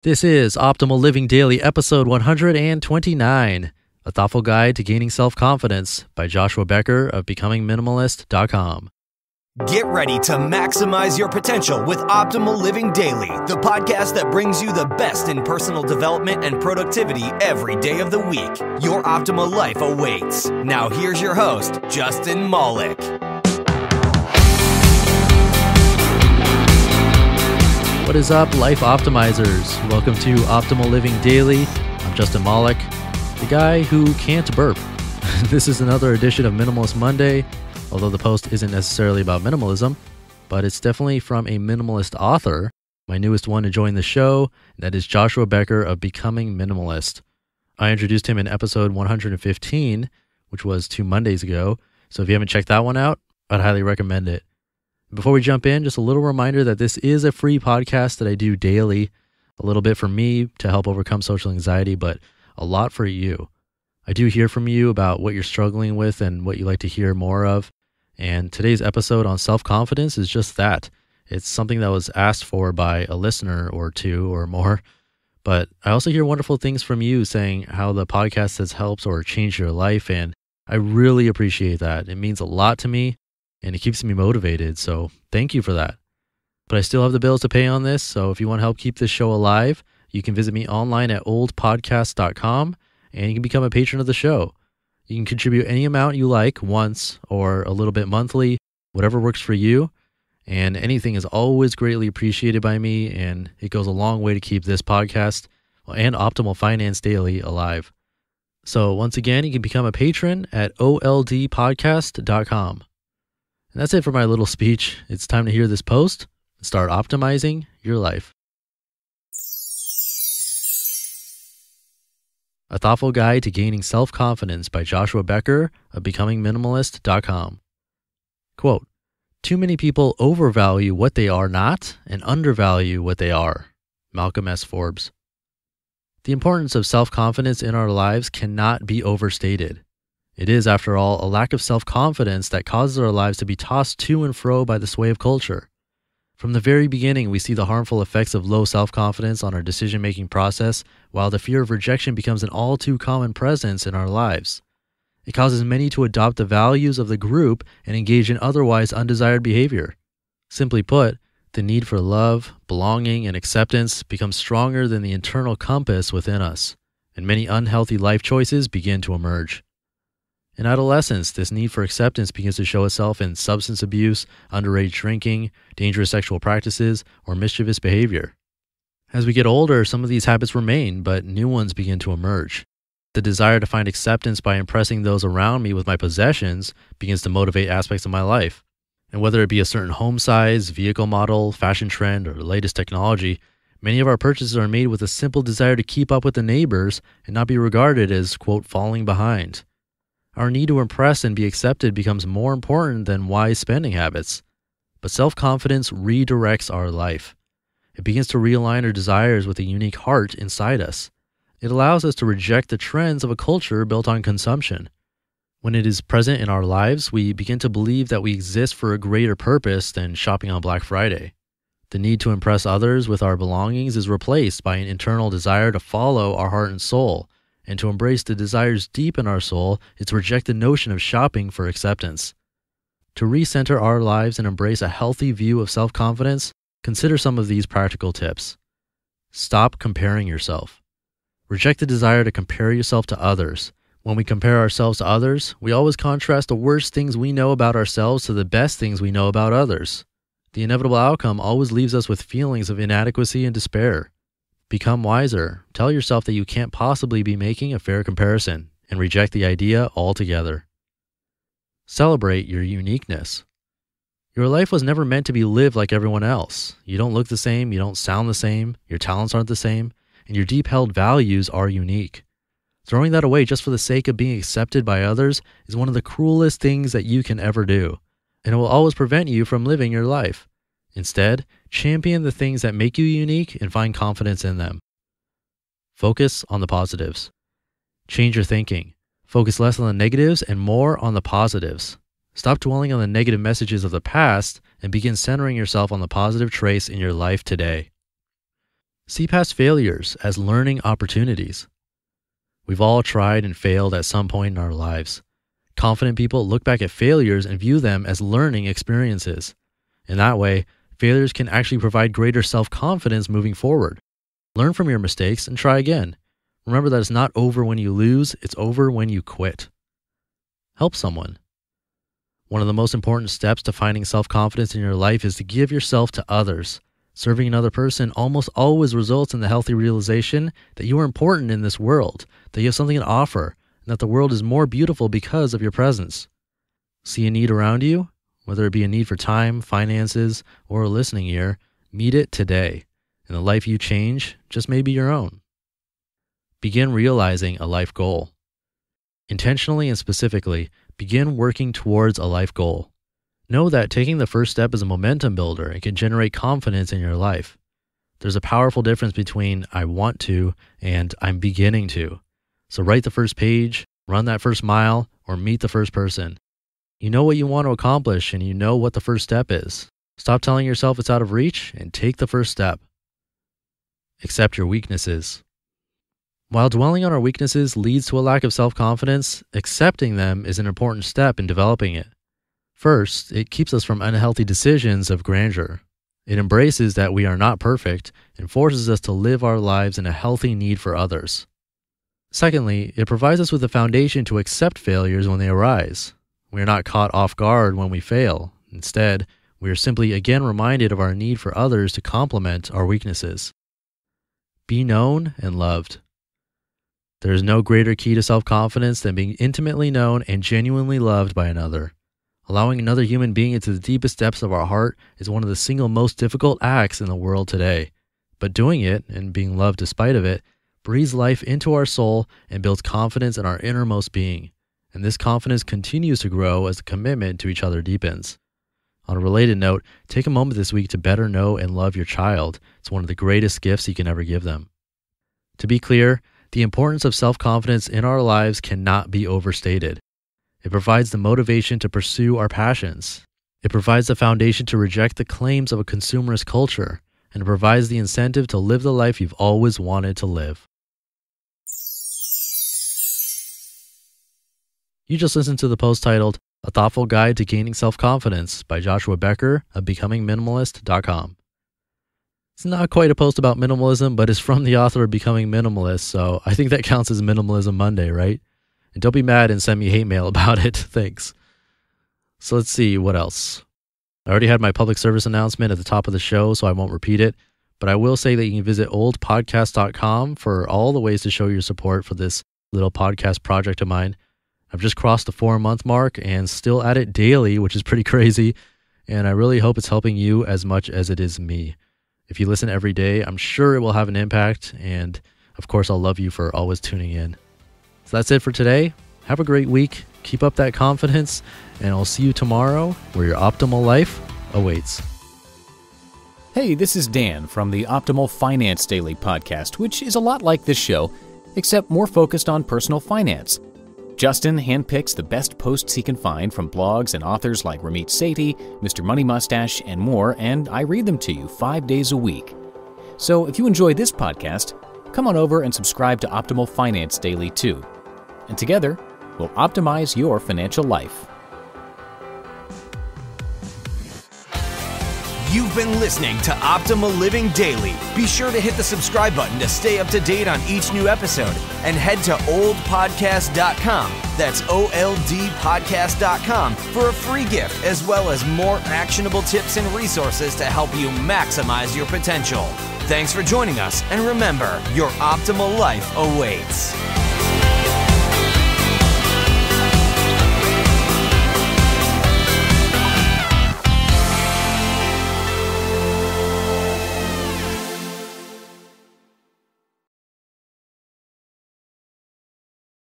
This is Optimal Living Daily, episode 129, A Thoughtful Guide to Gaining Self-Confidence by Joshua Becker of BecomingMinimalist.com. Get ready to maximize your potential with Optimal Living Daily, the podcast that brings you the best in personal development and productivity every day of the week. Your optimal life awaits. Now here's your host, Justin Malik. What is up, Life Optimizers? Welcome to Optimal Living Daily. I'm Justin Malik, the guy who can't burp. This is another edition of Minimalist Monday, although the post isn't necessarily about minimalism, but it's definitely from a minimalist author, my newest one to join the show, and that is Joshua Becker of Becoming Minimalist. I introduced him in episode 115, which was 2 Mondays ago, so if you haven't checked that one out, I'd highly recommend it. Before we jump in, just a little reminder that this is a free podcast that I do daily, a little bit for me to help overcome social anxiety, but a lot for you. I do hear from you about what you're struggling with and what you'd like to hear more of. And today's episode on self-confidence is just that. It's something that was asked for by a listener or two or more. But I also hear wonderful things from you saying how the podcast has helped or changed your life. And I really appreciate that. It means a lot to me and it keeps me motivated. So thank you for that. But I still have the bills to pay on this. So if you want to help keep this show alive, you can visit me online at oldpodcast.com and you can become a patron of the show. You can contribute any amount you like once or a little bit monthly, whatever works for you. And anything is always greatly appreciated by me. And it goes a long way to keep this podcast and Optimal Finance Daily alive. So once again, you can become a patron at oldpodcast.com. And that's it for my little speech. It's time to hear this post and start optimizing your life. A Thoughtful Guide to Gaining Self-Confidence by Joshua Becker of BecomingMinimalist.com. Quote, "Too many people overvalue what they are not and undervalue what they are." Malcolm S. Forbes. The importance of self-confidence in our lives cannot be overstated. It is, after all, a lack of self-confidence that causes our lives to be tossed to and fro by the sway of culture. From the very beginning, we see the harmful effects of low self-confidence on our decision-making process, while the fear of rejection becomes an all-too-common presence in our lives. It causes many to adopt the values of the group and engage in otherwise undesired behavior. Simply put, the need for love, belonging, and acceptance becomes stronger than the internal compass within us, and many unhealthy life choices begin to emerge. In adolescence, this need for acceptance begins to show itself in substance abuse, underage drinking, dangerous sexual practices, or mischievous behavior. As we get older, some of these habits remain, but new ones begin to emerge. The desire to find acceptance by impressing those around me with my possessions begins to motivate aspects of my life. And whether it be a certain home size, vehicle model, fashion trend, or latest technology, many of our purchases are made with a simple desire to keep up with the neighbors and not be regarded as, quote, falling behind. Our need to impress and be accepted becomes more important than wise spending habits. But self-confidence redirects our life. It begins to realign our desires with a unique heart inside us. It allows us to reject the trends of a culture built on consumption. When it is present in our lives, we begin to believe that we exist for a greater purpose than shopping on Black Friday. The need to impress others with our belongings is replaced by an internal desire to follow our heart and soul. And to embrace the desires deep in our soul is to reject the notion of shopping for acceptance. To recenter our lives and embrace a healthy view of self-confidence, consider some of these practical tips. Stop comparing yourself. Reject the desire to compare yourself to others. When we compare ourselves to others, we always contrast the worst things we know about ourselves to the best things we know about others. The inevitable outcome always leaves us with feelings of inadequacy and despair. Become wiser. Tell yourself that you can't possibly be making a fair comparison and reject the idea altogether. Celebrate your uniqueness. Your life was never meant to be lived like everyone else. You don't look the same, you don't sound the same, your talents aren't the same, and your deep-held values are unique. Throwing that away just for the sake of being accepted by others is one of the cruelest things that you can ever do, and it will always prevent you from living your life. Instead, champion the things that make you unique and find confidence in them. Focus on the positives. Change your thinking. Focus less on the negatives and more on the positives. Stop dwelling on the negative messages of the past and begin centering yourself on the positive traits in your life today. See past failures as learning opportunities. We've all tried and failed at some point in our lives. Confident people look back at failures and view them as learning experiences. In that way, failures can actually provide greater self-confidence moving forward. Learn from your mistakes and try again. Remember that it's not over when you lose, it's over when you quit. Help someone. One of the most important steps to finding self-confidence in your life is to give yourself to others. Serving another person almost always results in the healthy realization that you are important in this world, that you have something to offer, and that the world is more beautiful because of your presence. See a need around you, whether it be a need for time, finances, or a listening ear, meet it today, and the life you change just may be your own. Begin realizing a life goal. Intentionally and specifically, begin working towards a life goal. Know that taking the first step is a momentum builder and can generate confidence in your life. There's a powerful difference between I want to and I'm beginning to. So write the first page, run that first mile, or meet the first person. You know what you want to accomplish and you know what the first step is. Stop telling yourself it's out of reach and take the first step. Accept your weaknesses. While dwelling on our weaknesses leads to a lack of self-confidence, accepting them is an important step in developing it. First, it keeps us from unhealthy decisions of grandeur. It embraces that we are not perfect and forces us to live our lives in a healthy need for others. Secondly, it provides us with a foundation to accept failures when they arise. We are not caught off guard when we fail. Instead, we are simply again reminded of our need for others to complement our weaknesses. Be known and loved. There is no greater key to self-confidence than being intimately known and genuinely loved by another. Allowing another human being into the deepest depths of our heart is one of the single most difficult acts in the world today. But doing it, and being loved despite of it, breathes life into our soul and builds confidence in our innermost being. And this confidence continues to grow as the commitment to each other deepens. On a related note, take a moment this week to better know and love your child. It's one of the greatest gifts you can ever give them. To be clear, the importance of self-confidence in our lives cannot be overstated. It provides the motivation to pursue our passions. It provides the foundation to reject the claims of a consumerist culture, and it provides the incentive to live the life you've always wanted to live. You just listened to the post titled, A Thoughtful Guide to Gaining Self-Confidence by Joshua Becker of BecomingMinimalist.com. It's not quite a post about minimalism, but it's from the author of Becoming Minimalist, so I think that counts as Minimalism Monday, right? And don't be mad and send me hate mail about it. Thanks. So let's see, what else? I already had my public service announcement at the top of the show, so I won't repeat it. But I will say that you can visit oldpodcast.com for all the ways to show your support for this little podcast project of mine. I've just crossed the 4-month mark and still at it daily, which is pretty crazy. And I really hope it's helping you as much as it is me. If you listen every day, I'm sure it will have an impact. And of course, I'll love you for always tuning in. So that's it for today. Have a great week. Keep up that confidence, and I'll see you tomorrow where your optimal life awaits. Hey, this is Dan from the Optimal Finance Daily podcast, which is a lot like this show, except more focused on personal finance. Justin handpicks the best posts he can find from blogs and authors like Ramit Sethi, Mr. Money Mustache, and more, and I read them to you 5 days a week. So if you enjoy this podcast, come on over and subscribe to Optimal Finance Daily too. And together, we'll optimize your financial life. You've been listening to Optimal Living Daily. Be sure to hit the subscribe button to stay up to date on each new episode. And head to oldpodcast.com, that's OLDpodcast.com, for a free gift as well as more actionable tips and resources to help you maximize your potential. Thanks for joining us, and remember, your optimal life awaits.